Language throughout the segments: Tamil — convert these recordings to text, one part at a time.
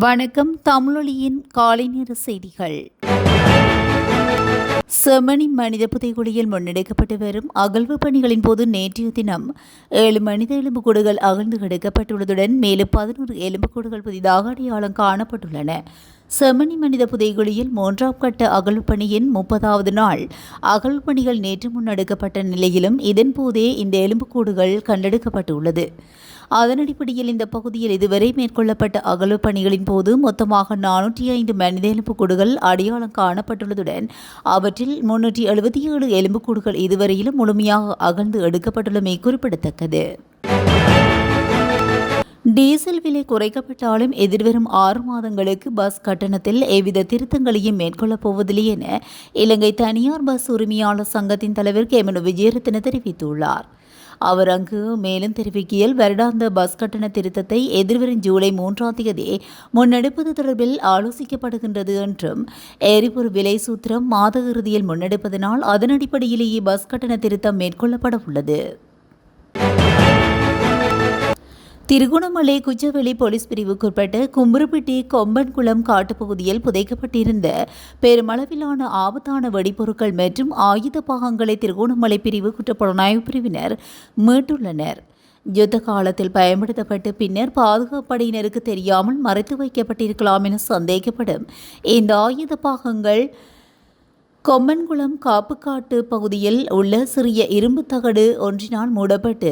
வணக்கம். தமிழொலியின் காலை நேர செய்திகள். செம்மணி மனித புதைகுழியில் முன்னெடுக்கப்பட்டு வரும் அகழ்வு பணிகளின் போது நேற்றைய தினம் 7 மனித எலும்புக்கூடுகள் அகழ்ந்து எடுக்கப்பட்டுள்ளதுடன் மேலும் 11 எலும்புக்கூடுகள் புதிதாக அடையாளம் காணப்பட்டுள்ளன. செம்மணி மனித புதைகுழியில் 3ஆம் கட்ட அகழ்வு பணியின் 30வது நாள் அகழ்வு பணிகள் நேற்று முன்னெடுக்கப்பட்ட நிலையிலும் இதன்போதே இந்த எலும்புக்கூடுகள் கண்டெடுக்கப்பட்டுள்ளது. அதன் அடிப்படையில் இந்த பகுதியில் இதுவரை மேற்கொள்ளப்பட்ட அகழ்வு பணிகளின் போது மொத்தமாக 405 மனித எலும்புக்கூடுகள் அடையாளம் காணப்பட்டுள்ளதுடன் அவற்றில் 377 எலும்புக்கூடுகள் இதுவரையிலும் முழுமையாக அகழ்ந்து எடுக்கப்பட்டுள்ளமை குறிப்பிடத்தக்கது. டீசல் விலை குறைக்கப்பட்டாலும் எதிர்வரும் 6 மாதங்களுக்கு பஸ் கட்டணத்தில் எவ்வித திருத்தங்களையும் மேற்கொள்ளப் போவதில்லை என இலங்கை தனியார் பஸ் உரிமையாளர் சங்கத்தின் தலைவர் கேமனு விஜயரத்ன தெரிவித்துள்ளார். அவர் அங்கு மேலும் தெரிவிக்கையில் வருடாந்த பஸ் கட்டண திருத்தத்தை எதிர்வரும் ஜூலை 3ஆம் தேதி முன்னெடுப்பது தொடர்பில் ஆலோசிக்கப்படுகின்றது என்றும் எரிபொருள் விலை சூத்திரம் மாத இறுதியில் முன்னெடுப்பதனால் அதன் அடிப்படையிலேயே பஸ் கட்டண திருத்தம் மேற்கொள்ளப்பட உள்ளது. திருகோணமலை குச்சவெளி போலீஸ் பிரிவுக்குட்பட்ட கும்புறுப்பிட்டி கொம்பன்குளம் காட்டுப்பகுதியில் புதைக்கப்பட்டிருந்த பெருமளவிலான ஆபத்தான வெடிப்பொருட்கள் மற்றும் ஆயுத பாகங்களை திருகோணமலை பிரிவு குற்றப்புலனாய்வு பிரிவினர் மீட்டுள்ளனர். யுத்த காலத்தில் பயன்படுத்தப்பட்டு பின்னர் பாதுகாப்படையினருக்கு தெரியாமல் மறைத்து வைக்கப்பட்டிருக்கலாம் என சந்தேகப்படும் இந்த ஆயுத பாகங்கள் கொம்மன்குளம் காப்புக்காட்டு பகுதியில் உள்ள சிறிய இரும்பு தகடு ஒன்றினால் மூடப்பட்டு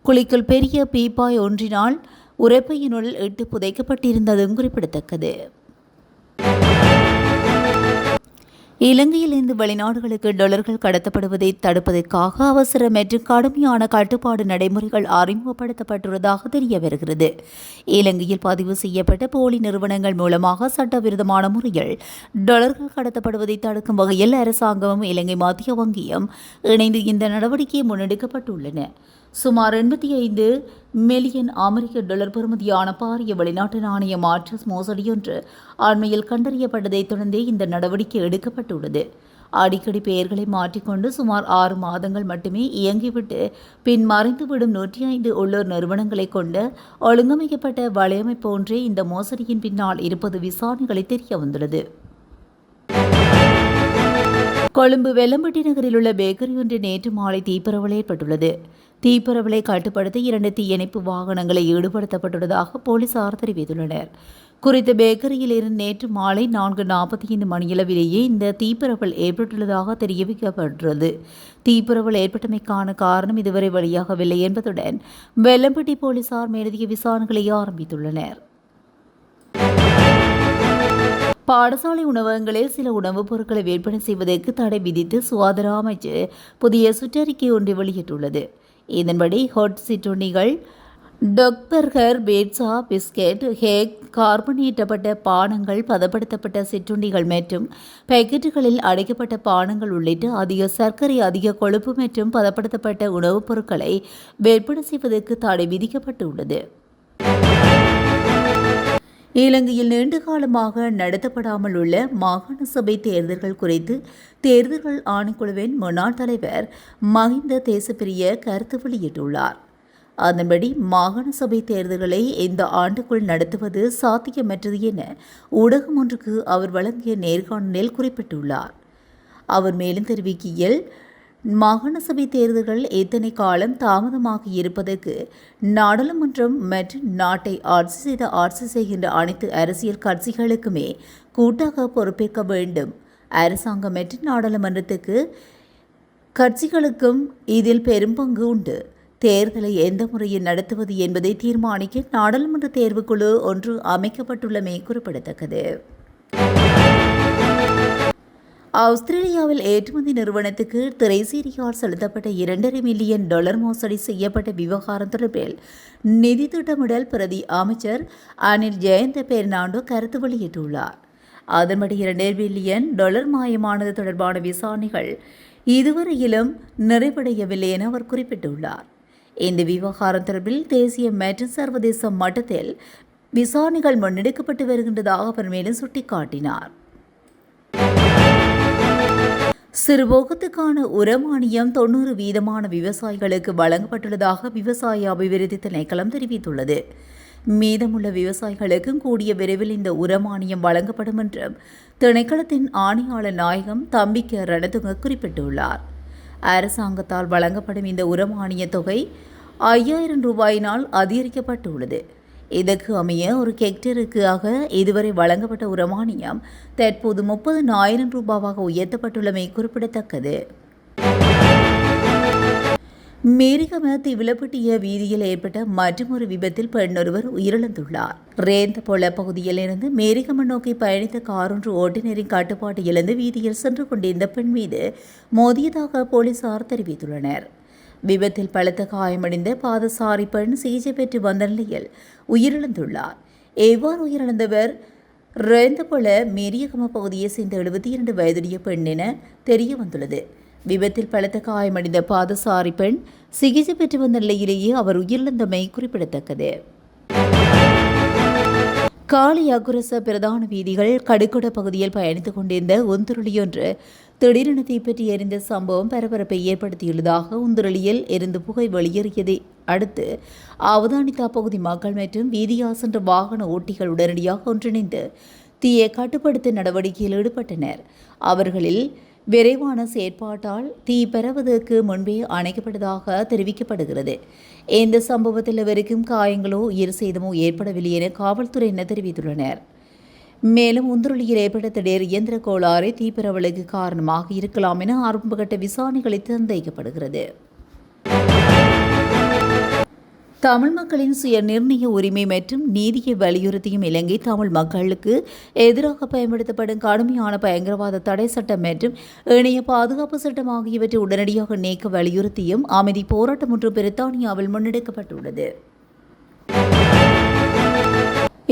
குழிக்குள் பெரிய பீப்பாய் ஒன்றினால் உரைப்பையினுள் இட்டு புதைக்கப்பட்டிருந்ததும் குறிப்பிடத்தக்கது. இலங்கையிலிருந்து வெளிநாடுகளுக்கு டாலர்கள் கடத்தப்படுவதை தடுப்பதற்காக அவசர மற்றும் கடுமையான கட்டுப்பாடு நடைமுறைகள் அறிமுகப்படுத்தப்பட்டுள்ளதாக தெரிய வருகிறது. இலங்கையில் பதிவு செய்யப்பட்ட போலி நிறுவனங்கள் மூலமாக சட்டவிரோதமான முறையில் டாலர்கள் கடத்தப்படுவதை தடுக்கும் வகையில் அரசாங்கமும் இலங்கை மத்திய வங்கியும் இணைந்து இந்த நடவடிக்கை முன்னெடுக்கப்பட்டுள்ளன. சுமார் 85 மில்லியன் அமெரிக்க டாலர் பெறுமதியான பாரிய வெளிநாட்டு நாணய மாற்று மோசடியொன்று அண்மையில் கண்டறியப்பட்டதைத் தொடர்ந்தே இந்த நடவடிக்கை எடுக்கப்பட்டுள்ளது. அடிக்கடி பெயர்களை மாற்றிக்கொண்டு சுமார் 6 மாதங்கள் மட்டுமே இயங்கிவிட்டு பின் மறைந்துவிடும் 105 உள்ளூர் நிறுவனங்களை கொண்ட ஒழுங்கமைக்கப்பட்ட வலையமைப்பு ஒன்றே இந்த மோசடியின் பின்னால் இருப்பது விசாரணைகளை தெரிய வந்துள்ளது. கொழும்பு வெல்லம்பட்டி நகரில் உள்ள பேக்கரி ஒன்று நேற்று மாலை தீப்பரவல் ஏற்பட்டுள்ளது. தீப்பரவலை கட்டுப்படுத்த 2 தீயணைப்பு வாகனங்களை ஈடுபடுத்தப்பட்டுள்ளதாக போலீசார் தெரிவித்துள்ளனர். குறித்த பேக்கரியில் இருந்து நேற்று மாலை 4:45 மணியளவிலேயே இந்த தீப்பரவல் ஏற்பட்டுள்ளதாக தெரிவிக்கப்பட்டுள்ளது. தீப்பரவல் ஏற்பட்டமைக்கான காரணம் இதுவரை வெளியாகவில்லை என்பதுடன் வெல்லம்பட்டி போலீசார் மேலதிக விசாரணைகளை ஆரம்பித்துள்ளனர். பாடசாலை உணவகங்களில் சில உணவுப் பொருட்களை விற்பனை செய்வதற்கு தடை விதித்து சுகாதார அமைச்சு புதிய சுற்றறிக்கை ஒன்றை வெளியிட்டுள்ளது. இதன்படி ஹாட் சிற்றுண்டிகள், டொக்பர்கர், பீட்சா, பிஸ்கெட், கேக், கார்பனேற்றப்பட்ட பானங்கள், பதப்படுத்தப்பட்ட சிற்றுண்டிகள் மற்றும் பேக்கெட்டுகளில் அடைக்கப்பட்ட பானங்கள் உள்ளிட்ட அதிக சர்க்கரை, அதிக கொழுப்பு மற்றும் பதப்படுத்தப்பட்ட உணவுப் பொருட்களை விற்பனை செய்வதற்கு தடை விதிக்கப்பட்டுள்ளது. இலங்கையில் நீண்ட காலமாக நடத்தப்படாமல் உள்ள மாகாண சபை தேர்தல்கள் குறித்து தேர்தல்கள் ஆணைக்குழுவின் முன்னாள் தலைவர் மஹிந்த தேசப்பிரிய கருத்து வெளியிட்டுள்ளார். அதன்படி மாகாண சபை தேர்தல்களை இந்த ஆண்டுக்குள் நடத்துவது சாத்தியமற்றது என ஊடகம் ஒன்றுக்கு அவர் வழங்கிய நேர்காணலில் குறிப்பிட்டுள்ளார். அவர் மேலும் தெரிவிக்கையில், மாகாண சபை தேர்தல்கள் எத்தனை காலம் தாமதமாகி இருப்பதற்கு நாடாளுமன்றம் மற்றும் நாட்டை ஆட்சி செய்கின்ற அனைத்து அரசியல் கட்சிகளுக்குமே கூட்டாக பொறுப்பேற்க வேண்டும். அரசாங்கம் மற்றும் நாடாளுமன்றத்துக்கு கட்சிகளுக்கும் இதில் பெரும் பங்கு உண்டு. தேர்தலை எந்த முறையில் நடத்துவது என்பதை தீர்மானிக்க நாடாளுமன்ற தேர்வுக்குழு ஒன்று அமைக்கப்பட்டுள்ளமை குறிப்பிடத்தக்கது. ஆஸ்திரேலியாவில் ஏற்றுமதி நிறுவனத்துக்கு திரைசீரியால் செலுத்தப்பட்ட $2.5 மில்லியன் மோசடி செய்யப்பட்ட விவகாரம் தொடர்பில் நிதி திட்டமிடல் பிரதி அமைச்சர் அனில் ஜெயந்த பெர்னாண்டோ கருத்து வெளியிட்டுள்ளார். அதன்படி $2 பில்லியன் மாயமானது தொடர்பான விசாரணைகள் இதுவரையிலும் நிறைவடையவில்லை என அவர் குறிப்பிட்டுள்ளார். இந்த விவகாரம் தொடர்பில் தேசிய மற்றும் சர்வதேச மட்டத்தில் விசாரணைகள் முன்னெடுக்கப்பட்டு வருகின்றதாக அவர் மேலும் சுட்டிக்காட்டினார். சிறுபோகத்துக்கான உரமானியம் 90% விவசாயிகளுக்கு வழங்கப்பட்டுள்ளதாக விவசாய அபிவிருத்தி திணைக்களம் தெரிவித்துள்ளது. மீதமுள்ள விவசாயிகளுக்கும் கூடிய விரைவில் இந்த உரமானியம் வழங்கப்படும் என்றும் திணைக்களத்தின் ஆணையாளர் நாயகம் தம்பிக்க ரணதுங்க குறிப்பிட்டுள்ளார். அரசாங்கத்தால் வழங்கப்படும் இந்த உரமானிய தொகை 5000 ரூபாயினால் அதிகரிக்கப்பட்டுள்ளது. இதற்கு அமைய ஒரு ஹெக்டேருக்காக இதுவரை வழங்கப்பட்ட உரமானியம் தற்போது 30,000 ரூபாவாக உயர்த்தப்பட்டுள்ளமை குறிப்பிடத்தக்கது. மேரிகம திவிலப்பட்டிய வீதியில் ஏற்பட்ட மற்றொரு விபத்தில் பெண்ணொருவர் உயிரிழந்துள்ளார். ரேந்தபொல பகுதியில் இருந்து மேரிகம நோக்கி பயணித்த காரொன்று ஓட்டுநரின் கட்டுப்பாட்டு இழந்து வீதியில் சென்று கொண்டிருந்த பெண் மீது மோதியதாக போலீசார் தெரிவித்துள்ளனர். விபத்தில் பலத்த காயமடைந்த பாதசாரி பெண் சிகிச்சை பெற்று வந்த நிலையில் உயிரிழந்துள்ளார். எவ்வாறு உயிரிழந்தவர் ரேந்தபொல மேரியகம பகுதியை சேர்ந்த 72 வயதுடைய பெண் என தெரிய வந்துள்ளது. விபத்தில் பலத்த காயமடைந்த பாதசாரி பெண் சிகிச்சை பெற்று வந்த நிலையிலேயே அவர் உயிரிழந்தமை குறிப்பிடத்தக்கது. காலி அகுரச பிரதான வீதிகள் கடுகொட பகுதியில் பயணித்துக் கொண்டிருந்த உந்துருளியொன்று திடீரென தீப்பற்றி எரிந்த சம்பவம் பரபரப்பை ஏற்படுத்தியுள்ளதாக உந்துருளியில் இருந்து புகை வெளியேறியதை அடுத்து அவதானித்த அப்பகுதி மக்கள் மற்றும் வீதியா சென்ற வாகன ஓட்டிகள் உடனடியாக ஒன்றிணைந்து தீயை கட்டுப்படுத்த நடவடிக்கையில் ஈடுபட்டனர். அவர்களில் விரைவான செயற்பாட்டால் தீ பரவுவதற்கு முன்பே அணைக்கப்பட்டதாக தெரிவிக்கப்படுகிறது. இந்த சம்பவத்தில் எவருக்கும் காயங்களோ உயிர் சேதமோ ஏற்படவில்லை என காவல்துறையினர் தெரிவித்துள்ளனர். மேலும் உந்துருளியில் ஏற்பட்ட திடீர் இயந்திர கோளாறு தீப்பரவலுக்கு காரணமாக இருக்கலாம் என ஆரம்பகட்ட விசாரணைகளில் சந்தேகிக்கப்படுகிறது. தமிழ் மக்களின் சுய நிர்ணய உரிமை மற்றும் நீதியை வலியுறுத்தியும் இலங்கை தமிழ் மக்களுக்கு எதிராக பயன்படுத்தப்படும் கடுமையான பயங்கரவாத தடை சட்டம் மற்றும் இணைய பாதுகாப்பு சட்டம் ஆகியவற்றை உடனடியாக நீக்க வலியுறுத்தியும் அமைதி போராட்டம் ஒன்று பிரித்தானியாவில் முன்னெடுக்கப்பட்டுள்ளது.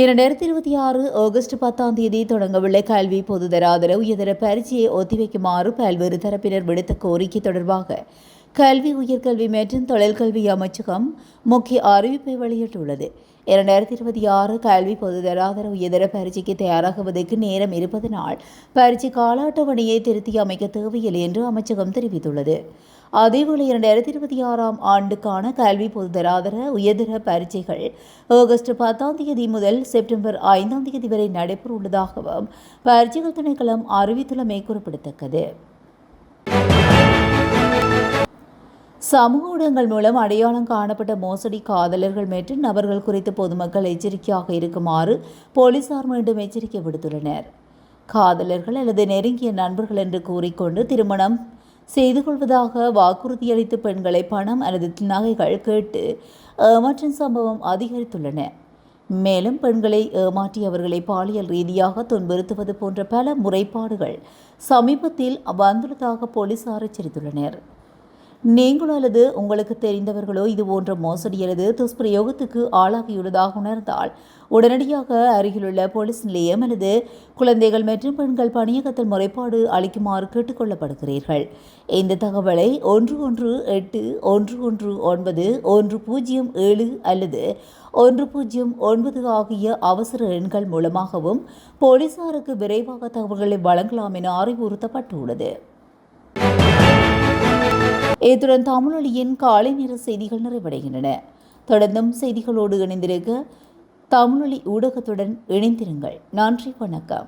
2026 ஆகஸ்ட் 10 தொடங்கவுள்ள கல்வி பொதுதராதர உயர்தர பரீட்சையை ஒத்திவைக்குமாறு பல்வேறு தரப்பினர் விடுத்த கோரிக்கை தொடர்பாக கல்வி உயர்கல்வி மற்றும் தொழிற்கல்வி அமைச்சகம் முக்கிய அறிவிப்பை வெளியிட்டுள்ளது. 2026 கல்வி பொதுதராதர உயர்தர பரீட்சைக்கு தயாராகுவதற்கு நேரம் இருப்பதனால் பரீட்சை கால அட்டவணையை திருத்தி அமைக்க தேவையில்லை என்று அமைச்சகம் தெரிவித்துள்ளது. அதேவேளை 2026 ஆண்டுக்கான கல்வி பொதுதராதர உயர்தர பரீட்சைகள் ஆகஸ்ட் 10 முதல் செப்டம்பர் 5 வரை நடைபெறவுள்ளதாகவும் பரீட்சைகள் திணைக்களம் அறிவித்துள்ளமை குறிப்பிடத்தக்கது. சமூக ஊடகங்கள் மூலம் அடையாளம் காணப்பட்ட மோசடி காதலர்கள் மற்றும் நபர்கள் குறித்து பொதுமக்கள் எச்சரிக்கையாக இருக்குமாறு போலீசார் மீண்டும் எச்சரிக்கை விடுத்துள்ளனர். காதலர்கள் அல்லது நெருங்கிய நண்பர்கள் என்று கூறிக்கொண்டு திருமணம் செய்து கொள்வதாக வாக்குறுதியளித்து பெண்களை பணம் அல்லது நகைகள் கேட்டு ஏமாற்றும் சம்பவம் அதிகரித்துள்ளன. மேலும் பெண்களை ஏமாற்றி அவர்களை பாலியல் ரீதியாக துன்புறுத்துவது போன்ற பல முறைப்பாடுகள் சமீபத்தில் வந்துள்ளதாக போலீசார் எச்சரித்துள்ளனர். நீங்களோ அல்லது உங்களுக்கு தெரிந்தவர்களோ இதுபோன்ற மோசடி அல்லது துஷ்பிரயோகத்துக்கு ஆளாகியுள்ளதாக உணர்ந்தால் உடனடியாக அருகிலுள்ள போலீஸ் நிலையம் அல்லது குழந்தைகள் மற்றும் பெண்கள் பணியகத்தில் முறைப்பாடு அளிக்குமாறு கேட்டுக்கொள்ளப்படுகிறீர்கள். இந்த தகவலை 118-119-1007 அல்லது 109 ஆகிய அவசர எண்கள் மூலமாகவும் போலீசாருக்கு விரைவாக தகவல்களை வழங்கலாம் என அறிவுறுத்தப்பட்டுள்ளது. இத்துடன் தமிழொலியின் காலை நேர செய்திகள் நிறைவடைகின்றன. தொடர்ந்தும் செய்திகளோடு இணைந்திருக்க தமிழொலி ஊடகத்துடன் இணைந்திருங்கள். நன்றி, வணக்கம்.